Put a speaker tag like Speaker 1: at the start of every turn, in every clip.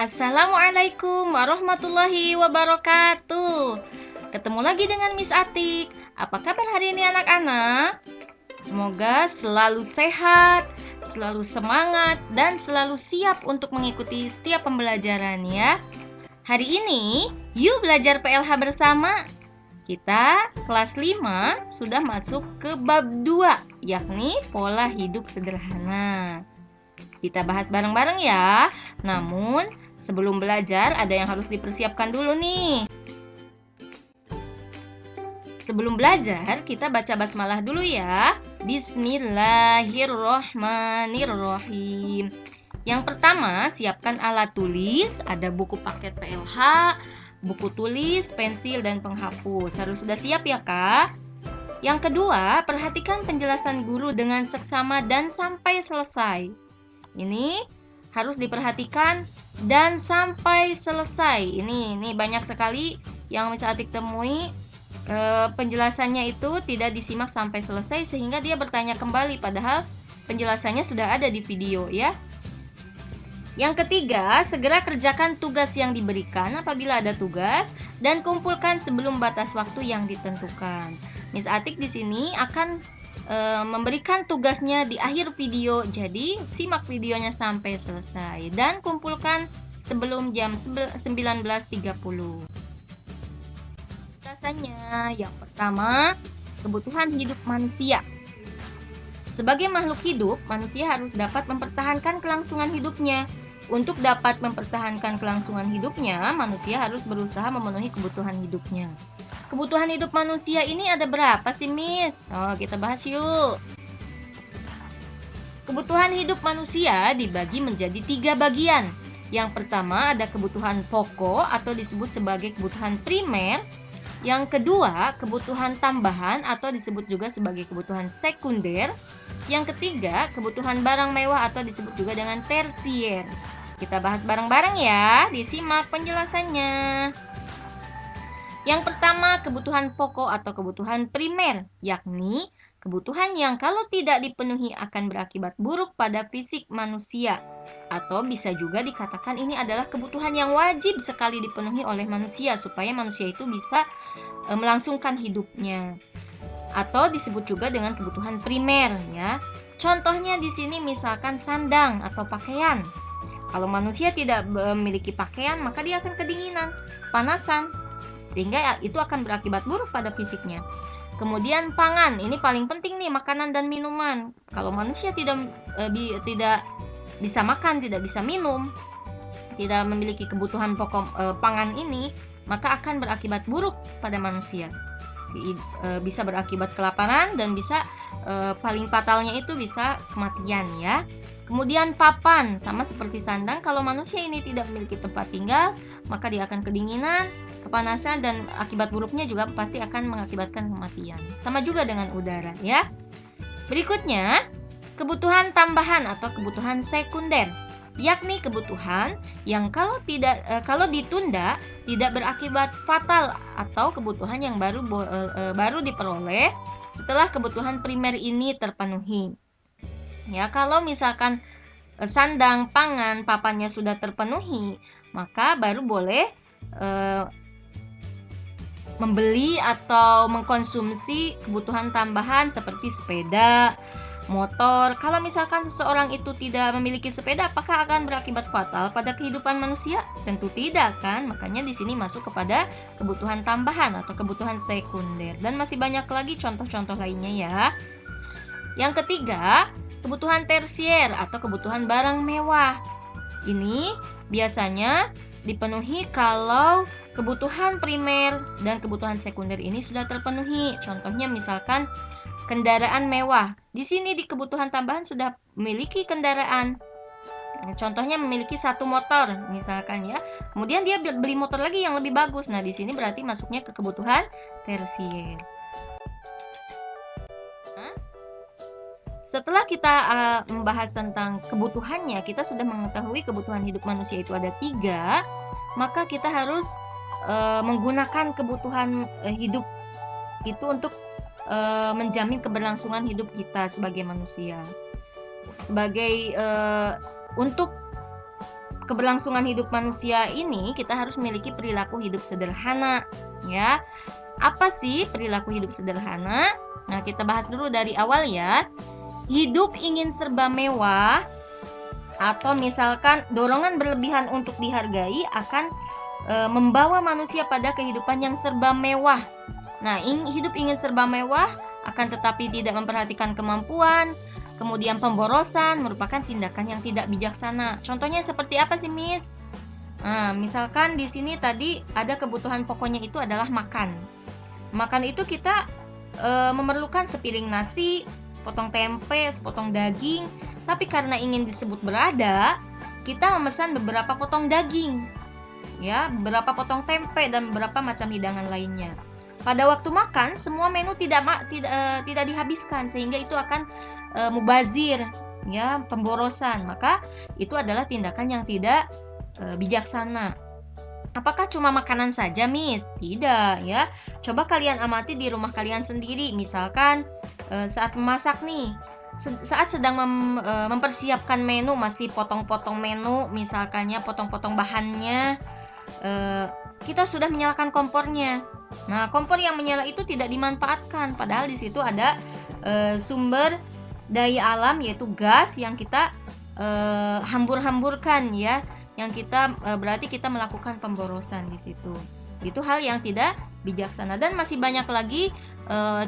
Speaker 1: Assalamualaikum warahmatullahi wabarakatuh. Ketemu lagi dengan Miss Atik. Apa kabar hari ini anak-anak? Semoga selalu sehat, selalu semangat, dan selalu siap untuk mengikuti setiap pembelajaran ya. Hari ini, yuk belajar PLH bersama. Kita kelas 5 sudah masuk ke bab 2, yakni pola hidup sederhana. Kita bahas bareng-bareng ya. Namun, sebelum belajar ada yang harus dipersiapkan dulu nih. Sebelum belajar, kita baca basmalah dulu ya. Bismillahirrohmanirrohim. Yang pertama, siapkan alat tulis, ada buku paket PLH, buku tulis, pensil, dan penghapus. Harus sudah siap ya kak? Yang kedua, perhatikan penjelasan guru dengan seksama dan sampai selesai. Ini harus diperhatikan dan sampai selesai. Ini banyak sekali yang bisa Atik temui penjelasannya itu tidak disimak sampai selesai sehingga dia bertanya kembali padahal penjelasannya sudah ada di video ya. Yang ketiga, segera kerjakan tugas yang diberikan apabila ada tugas dan kumpulkan sebelum batas waktu yang ditentukan. Miss Atik di sini akan memberikan tugasnya di akhir video, jadi simak videonya sampai selesai dan kumpulkan sebelum jam 19.30. Rasanya yang pertama, kebutuhan hidup manusia. Sebagai makhluk hidup, manusia harus dapat mempertahankan kelangsungan hidupnya. Untuk dapat mempertahankan kelangsungan hidupnya, manusia harus berusaha memenuhi kebutuhan hidupnya. Kebutuhan hidup manusia ini ada berapa sih, Miss? Kita bahas yuk. Kebutuhan hidup manusia dibagi menjadi 3 bagian. Yang pertama ada kebutuhan pokok atau disebut sebagai kebutuhan primer. Yang kedua, kebutuhan tambahan atau disebut juga sebagai kebutuhan sekunder. Yang ketiga, kebutuhan barang mewah atau disebut juga dengan tersier. Kita bahas bareng-bareng ya, disimak penjelasannya. Yang pertama, kebutuhan pokok atau kebutuhan primer, yakni kebutuhan yang kalau tidak dipenuhi akan berakibat buruk pada fisik manusia. Atau bisa juga dikatakan ini adalah kebutuhan yang wajib sekali dipenuhi oleh manusia supaya manusia itu bisa melangsungkan hidupnya. Atau disebut juga dengan kebutuhan primer ya. Contohnya di sini misalkan sandang atau pakaian. Kalau manusia tidak memiliki pakaian, maka dia akan kedinginan, panasan, sehingga itu akan berakibat buruk pada fisiknya. Kemudian pangan, ini paling penting nih, makanan dan minuman. Kalau manusia tidak bisa makan, tidak bisa minum, tidak memiliki kebutuhan pokok pangan ini, maka akan berakibat buruk pada manusia. Bisa berakibat kelaparan dan bisa paling fatalnya itu bisa kematian ya. Kemudian papan, sama seperti sandang, kalau manusia ini tidak memiliki tempat tinggal, maka dia akan kedinginan, kepanasan, dan akibat buruknya juga pasti akan mengakibatkan kematian. Sama juga dengan udara ya. Berikutnya, kebutuhan tambahan atau kebutuhan sekunder, yakni kebutuhan yang kalau ditunda tidak berakibat fatal atau kebutuhan yang baru diperoleh setelah kebutuhan primer ini terpenuhi. Ya, kalau misalkan sandang, pangan, papannya sudah terpenuhi, maka baru boleh membeli atau mengkonsumsi kebutuhan tambahan seperti sepeda, motor. Kalau misalkan seseorang itu tidak memiliki sepeda, apakah akan berakibat fatal pada kehidupan manusia? Tentu tidak kan? Makanya di sini masuk kepada kebutuhan tambahan atau kebutuhan sekunder. Dan masih banyak lagi contoh-contoh lainnya ya. Yang ketiga, kebutuhan tersier atau kebutuhan barang mewah. Ini biasanya dipenuhi kalau kebutuhan primer dan kebutuhan sekunder ini sudah terpenuhi. Contohnya misalkan kendaraan mewah. Di sini di kebutuhan tambahan sudah memiliki kendaraan. Contohnya memiliki 1 motor misalkan ya. Kemudian dia beli motor lagi yang lebih bagus. Nah, di sini berarti masuknya ke kebutuhan tersier. Setelah kita membahas tentang kebutuhannya, kita sudah mengetahui kebutuhan hidup manusia itu ada 3, maka kita harus menggunakan kebutuhan hidup itu untuk menjamin keberlangsungan hidup kita sebagai manusia. Untuk keberlangsungan hidup manusia ini kita harus memiliki perilaku hidup sederhana, ya. Apa sih perilaku hidup sederhana? Nah, kita bahas dulu dari awal ya. Hidup ingin serba mewah atau misalkan dorongan berlebihan untuk dihargai akan membawa manusia pada kehidupan yang serba mewah. Nah, hidup ingin serba mewah akan tetapi tidak memperhatikan kemampuan, kemudian pemborosan merupakan tindakan yang tidak bijaksana. Contohnya seperti apa sih, Miss? Nah, misalkan di sini tadi ada kebutuhan pokoknya itu adalah makan. Makan itu kita memerlukan sepiring nasi, sepotong tempe, sepotong daging, tapi karena ingin disebut berada, kita memesan beberapa potong daging, ya, beberapa potong tempe dan beberapa macam hidangan lainnya. Pada waktu makan, semua menu tidak dihabiskan sehingga itu akan mubazir, ya, pemborosan. Maka itu adalah tindakan yang tidak bijaksana. Apakah cuma makanan saja, Miss? Tidak, ya. Coba kalian amati di rumah kalian sendiri. Misalkan saat memasak nih, saat sedang mempersiapkan menu, masih potong-potong menu, misalkannya potong-potong bahannya, kita sudah menyalakan kompornya. Nah, kompor yang menyala itu tidak dimanfaatkan, padahal di situ ada sumber daya alam yaitu gas yang kita hambur-hamburkan, ya. Yang kita berarti kita melakukan pemborosan di situ. Itu hal yang tidak bijaksana dan masih banyak lagi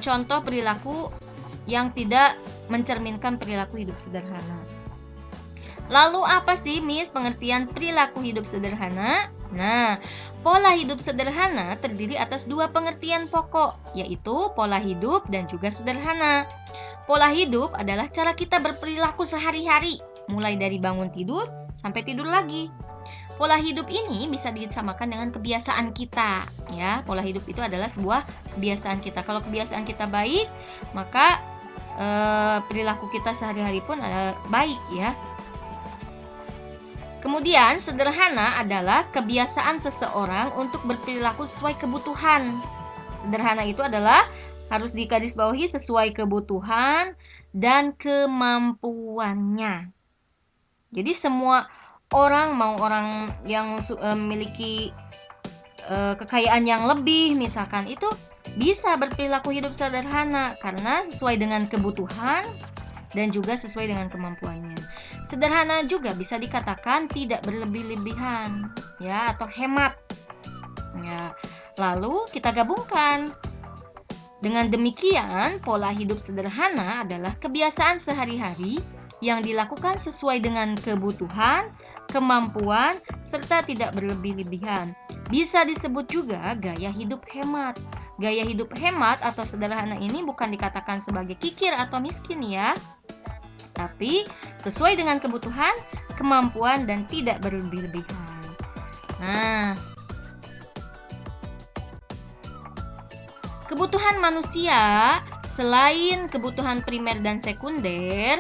Speaker 1: contoh perilaku yang tidak mencerminkan perilaku hidup sederhana. Lalu apa sih, Miss, pengertian perilaku hidup sederhana? Nah, pola hidup sederhana terdiri atas dua pengertian pokok, yaitu pola hidup dan juga sederhana. Pola hidup adalah cara kita berperilaku sehari-hari, mulai dari bangun tidur sampai tidur lagi. Pola hidup ini bisa disamakan dengan kebiasaan kita, ya. Pola hidup itu adalah sebuah kebiasaan kita. Kalau kebiasaan kita baik, maka perilaku kita sehari-hari pun baik, ya. Kemudian sederhana adalah kebiasaan seseorang untuk berperilaku sesuai kebutuhan. Sederhana itu adalah harus digarisbawahi sesuai kebutuhan dan kemampuannya. Jadi semua orang, mau orang yang memiliki kekayaan yang lebih misalkan, itu bisa berperilaku hidup sederhana karena sesuai dengan kebutuhan dan juga sesuai dengan kemampuannya. Sederhana juga bisa dikatakan tidak berlebih-lebihan, ya, atau hemat. Ya, lalu kita gabungkan. Dengan demikian, pola hidup sederhana adalah kebiasaan sehari-hari yang dilakukan sesuai dengan kebutuhan, kemampuan, serta tidak berlebih-lebihan. Bisa disebut juga gaya hidup hemat. Gaya hidup hemat atau sederhana ini bukan dikatakan sebagai kikir atau miskin, ya, tapi sesuai dengan kebutuhan, kemampuan, dan tidak berlebih-lebihan. Nah, kebutuhan manusia selain kebutuhan primer dan sekunder,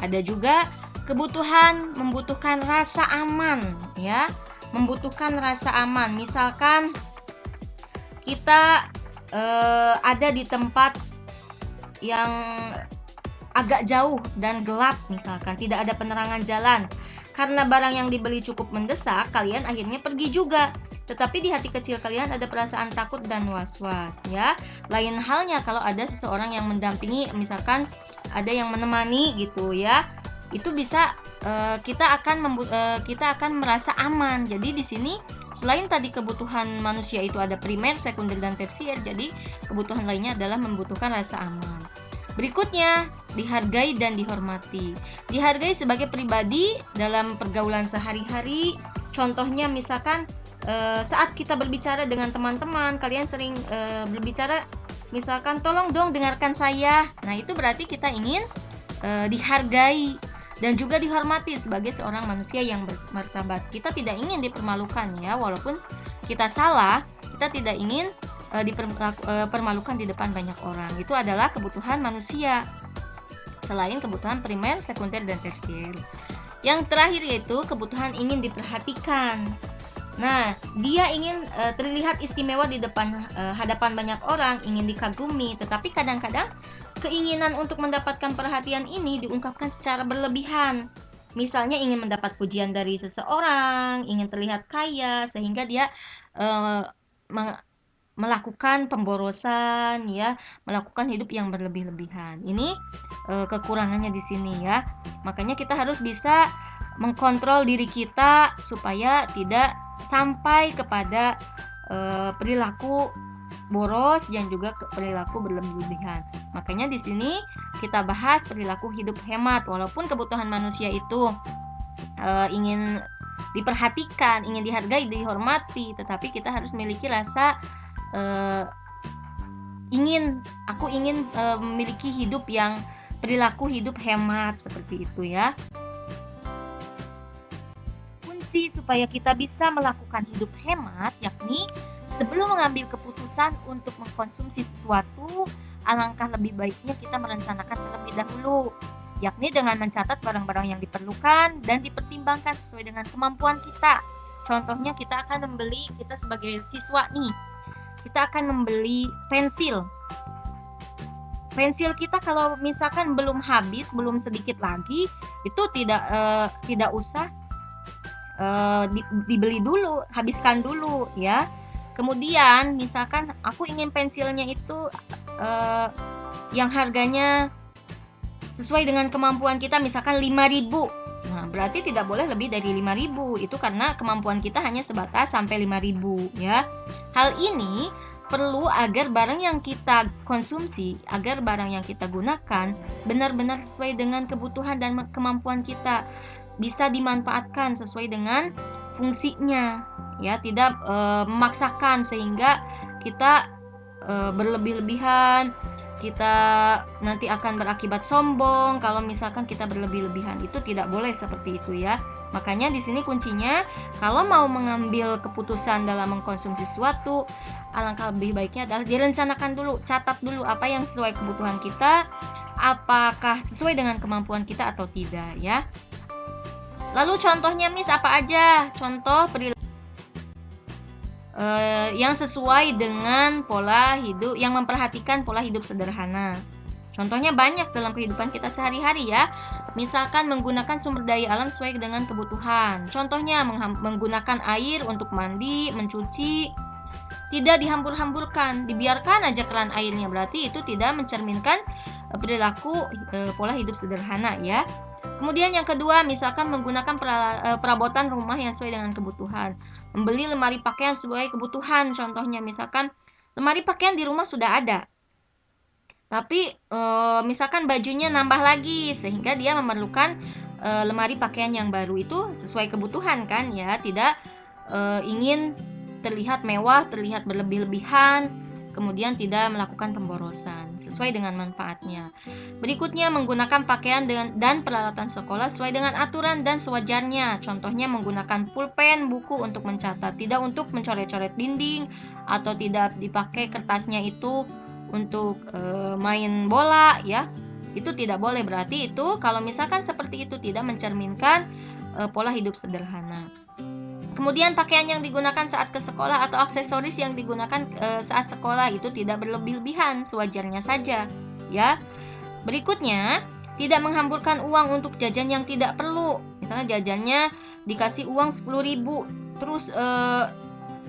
Speaker 1: ada juga kebutuhan membutuhkan rasa aman, ya. Membutuhkan rasa aman. Misalkan kita ada di tempat yang agak jauh dan gelap, misalkan tidak ada penerangan jalan. Karena barang yang dibeli cukup mendesak, kalian akhirnya pergi juga. Tetapi di hati kecil kalian ada perasaan takut dan was-was, ya. Lain halnya kalau ada seseorang yang mendampingi, misalkan ada yang menemani gitu, ya. Itu bisa kita akan merasa aman. Jadi di sini selain tadi kebutuhan manusia itu ada primer, sekunder, dan tersier, jadi kebutuhan lainnya adalah membutuhkan rasa aman. Berikutnya, dihargai dan dihormati. Dihargai sebagai pribadi dalam pergaulan sehari-hari. Contohnya misalkan saat kita berbicara dengan teman-teman, kalian sering berbicara, misalkan tolong dong dengarkan saya. Nah, itu berarti kita ingin dihargai dan juga dihormati sebagai seorang manusia yang bermartabat. Kita tidak ingin dipermalukan, ya, walaupun kita salah, kita tidak ingin dipermalukan di depan banyak orang. Itu adalah kebutuhan manusia selain kebutuhan primer, sekunder, dan tersier. Yang terakhir yaitu kebutuhan ingin diperhatikan. Nah, dia ingin terlihat istimewa di hadapan banyak orang, ingin dikagumi, tetapi kadang-kadang keinginan untuk mendapatkan perhatian ini diungkapkan secara berlebihan. Misalnya ingin mendapat pujian dari seseorang, ingin terlihat kaya, sehingga dia eh, melakukan pemborosan, ya, melakukan hidup yang berlebih-lebihan. Ini kekurangannya di sini, ya. Makanya kita harus bisa mengkontrol diri kita supaya tidak sampai kepada perilaku boros dan juga perilaku berlebih-lebihan. Makanya di sini kita bahas perilaku hidup hemat. Walaupun kebutuhan manusia itu ingin diperhatikan, ingin dihargai, dihormati, tetapi kita harus memiliki rasa aku ingin memiliki hidup yang perilaku hidup hemat, seperti itu, ya. Kunci supaya kita bisa melakukan hidup hemat yakni sebelum mengambil keputusan untuk mengkonsumsi sesuatu, alangkah lebih baiknya kita merencanakan terlebih dahulu, yakni dengan mencatat barang-barang yang diperlukan dan dipertimbangkan sesuai dengan kemampuan kita. Contohnya kita sebagai siswa nih, kita akan membeli pensil. Pensil kita kalau misalkan belum habis, belum sedikit lagi, itu tidak usah dibeli dulu, habiskan dulu, ya. Kemudian misalkan aku ingin pensilnya itu yang harganya sesuai dengan kemampuan kita, misalkan 5.000. Nah, berarti tidak boleh lebih dari 5.000. Itu karena kemampuan kita hanya sebatas sampai 5.000, ya. Hal ini perlu agar barang yang kita konsumsi, agar barang yang kita gunakan benar-benar sesuai dengan kebutuhan dan kemampuan kita, bisa dimanfaatkan sesuai dengan fungsinya, ya, tidak memaksakan sehingga kita berlebih-lebihan. Kita nanti akan berakibat sombong kalau misalkan kita berlebih-lebihan. Itu tidak boleh seperti itu, ya. Makanya di sini kuncinya, kalau mau mengambil keputusan dalam mengkonsumsi sesuatu, alangkah lebih baiknya adalah direncanakan dulu, catat dulu apa yang sesuai kebutuhan kita, apakah sesuai dengan kemampuan kita atau tidak, ya. Lalu contohnya Miss apa aja? Contoh perilaku yang sesuai dengan pola hidup, yang memperhatikan pola hidup sederhana. Contohnya banyak dalam kehidupan kita sehari-hari, ya. Misalkan menggunakan sumber daya alam sesuai dengan kebutuhan. Contohnya menggunakan air untuk mandi, mencuci, tidak dihambur-hamburkan, dibiarkan aja keran airnya. Berarti itu tidak mencerminkan perilaku pola hidup sederhana, ya. Kemudian yang kedua, misalkan menggunakan perabotan rumah yang sesuai dengan kebutuhan. Membeli lemari pakaian sesuai kebutuhan. Contohnya misalkan lemari pakaian di rumah sudah ada, tapi misalkan bajunya nambah lagi sehingga dia memerlukan lemari pakaian yang baru. Itu sesuai kebutuhan kan, ya. Tidak ingin terlihat mewah, terlihat berlebih-lebihan, kemudian tidak melakukan pemborosan, sesuai dengan manfaatnya. Berikutnya, menggunakan pakaian dan peralatan sekolah sesuai dengan aturan dan sewajarnya. Contohnya menggunakan pulpen, buku untuk mencatat, tidak untuk mencoret-coret dinding, atau tidak dipakai kertasnya itu untuk main bola, ya. Itu tidak boleh. Berarti itu kalau misalkan seperti itu tidak mencerminkan pola hidup sederhana. Kemudian pakaian yang digunakan saat ke sekolah atau aksesoris yang digunakan saat sekolah itu tidak berlebih-lebihan, sewajarnya saja, ya. Berikutnya, tidak menghamburkan uang untuk jajan yang tidak perlu. Misalnya jajannya dikasih uang 10.000, terus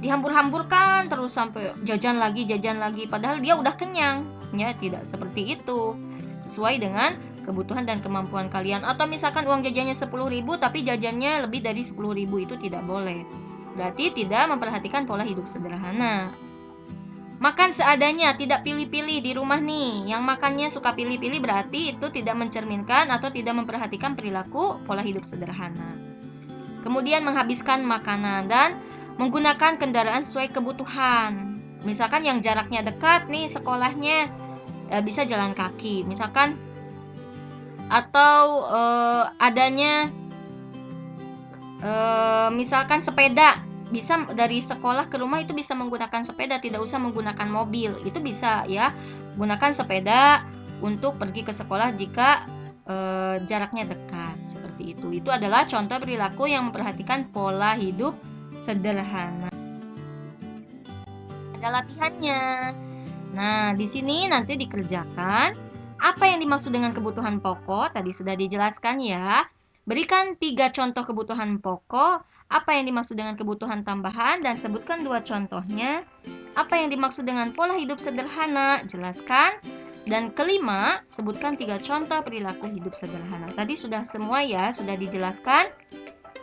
Speaker 1: dihambur-hamburkan terus sampai jajan lagi, padahal dia udah kenyang, ya. Tidak seperti itu, sesuai dengan kebutuhan dan kemampuan kalian. Atau misalkan uang jajannya 10.000 tapi jajannya lebih dari 10.000, itu tidak boleh. Berarti tidak memperhatikan pola hidup sederhana. Makan seadanya, tidak pilih-pilih di rumah nih. Yang makannya suka pilih-pilih berarti itu tidak mencerminkan atau tidak memperhatikan perilaku pola hidup sederhana. Kemudian menghabiskan makanan dan menggunakan kendaraan sesuai kebutuhan. Misalkan yang jaraknya dekat nih sekolahnya, bisa jalan kaki. Misalkan atau adanya misalkan sepeda, bisa dari sekolah ke rumah itu bisa menggunakan sepeda, tidak usah menggunakan mobil. Itu bisa, ya, gunakan sepeda untuk pergi ke sekolah jika jaraknya dekat, seperti itu. Itu adalah contoh perilaku yang memperhatikan pola hidup sederhana. Ada latihannya. Nah, di sini nanti dikerjakan apa yang dimaksud dengan kebutuhan pokok, tadi sudah dijelaskan, ya. Berikan 3 contoh kebutuhan pokok. Apa yang dimaksud dengan kebutuhan tambahan dan sebutkan 2 contohnya. Apa yang dimaksud dengan pola hidup sederhana? Jelaskan. Dan kelima, sebutkan 3 contoh perilaku hidup sederhana. Tadi sudah semua ya, sudah dijelaskan.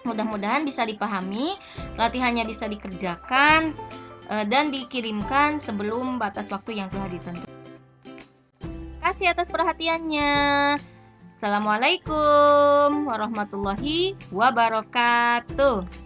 Speaker 1: Mudah-mudahan bisa dipahami, latihannya bisa dikerjakan dan dikirimkan sebelum batas waktu yang telah ditentukan. Terima kasih atas perhatiannya. Assalamualaikum warahmatullahi wabarakatuh.